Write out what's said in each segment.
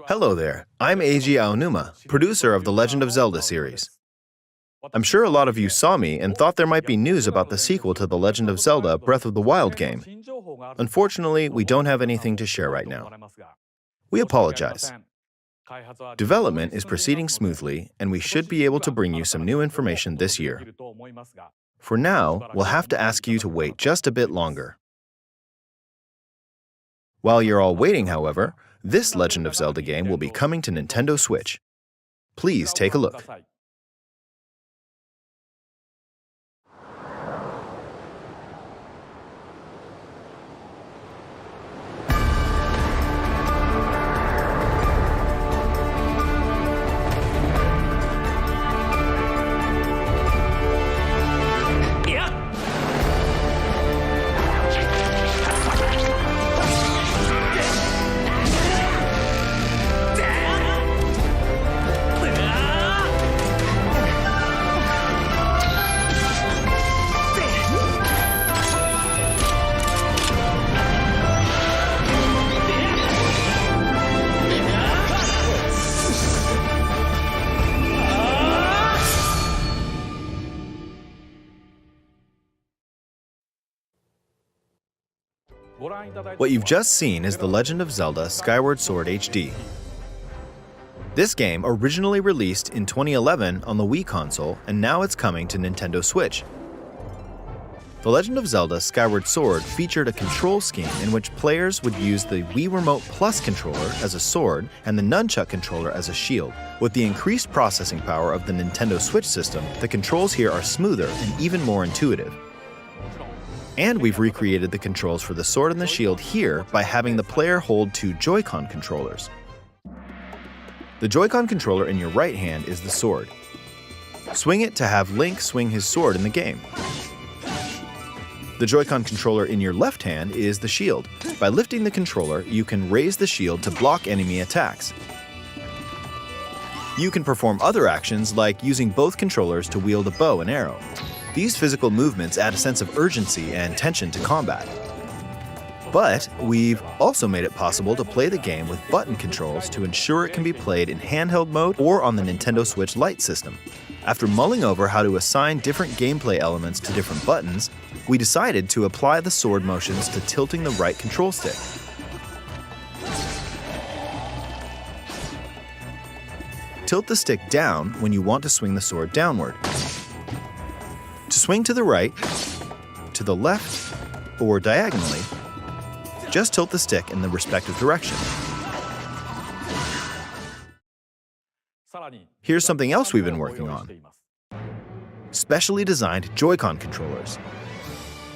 Hello there, I'm Eiji Aonuma, producer of the Legend of Zelda series. I'm sure a lot of you saw me and thought there might be news about the sequel to the Legend of Zelda Breath of the Wild game. Unfortunately, we don't have anything to share right now. We apologize. Development is proceeding smoothly, and we should be able to bring you some new information this year. For now, we'll have to ask you to wait just a bit longer. While you're all waiting, however, this Legend of Zelda game will be coming to Nintendo Switch. Please take a look. What you've just seen is The Legend of Zelda Skyward Sword HD. This game originally released in 2011 on the Wii console, and now it's coming to Nintendo Switch. The Legend of Zelda Skyward Sword featured a control scheme in which players would use the Wii Remote Plus controller as a sword and the Nunchuck controller as a shield. With the increased processing power of the Nintendo Switch system, the controls here are smoother and even more intuitive. And we've recreated the controls for the sword and the shield here by having the player hold two Joy-Con controllers. The Joy-Con controller in your right hand is the sword. Swing it to have Link swing his sword in the game. The Joy-Con controller in your left hand is the shield. By lifting the controller, you can raise the shield to block enemy attacks. You can perform other actions like using both controllers to wield a bow and arrow. These physical movements add a sense of urgency and tension to combat. But we've also made it possible to play the game with button controls to ensure it can be played in handheld mode or on the Nintendo Switch Lite system. After mulling over how to assign different gameplay elements to different buttons, we decided to apply the sword motions to tilting the right control stick. Tilt the stick down when you want to swing the sword downward. To swing to the right, to the left, or diagonally, just tilt the stick in the respective direction. Here's something else we've been working on. Specially designed Joy-Con controllers.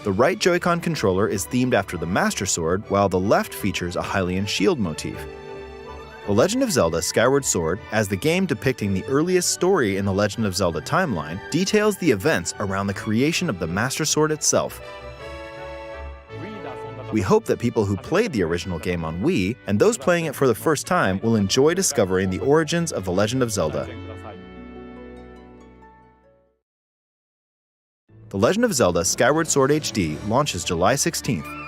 The right Joy-Con controller is themed after the Master Sword, while the left features a Hylian shield motif. The Legend of Zelda Skyward Sword, as the game depicting the earliest story in the Legend of Zelda timeline, details the events around the creation of the Master Sword itself. We hope that people who played the original game on Wii, and those playing it for the first time, will enjoy discovering the origins of the Legend of Zelda. The Legend of Zelda Skyward Sword HD launches July 16th.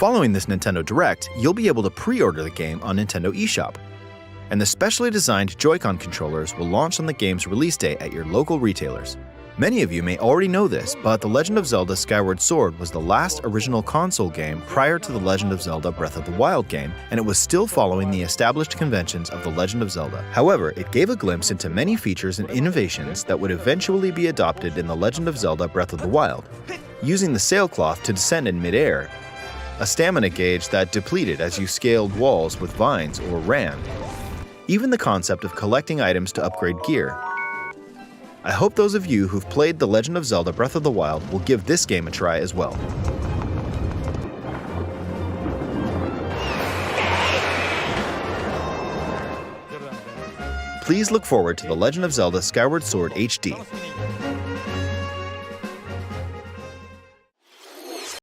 Following this Nintendo Direct, you'll be able to pre-order the game on Nintendo eShop. And the specially designed Joy-Con controllers will launch on the game's release date at your local retailers. Many of you may already know this, but The Legend of Zelda Skyward Sword was the last original console game prior to The Legend of Zelda Breath of the Wild game, and it was still following the established conventions of The Legend of Zelda. However, it gave a glimpse into many features and innovations that would eventually be adopted in The Legend of Zelda Breath of the Wild. Using the sailcloth to descend in midair, a stamina gauge that depleted as you scaled walls with vines or ran. Even the concept of collecting items to upgrade gear. I hope those of you who've played The Legend of Zelda Breath of the Wild will give this game a try as well. Please look forward to The Legend of Zelda Skyward Sword HD.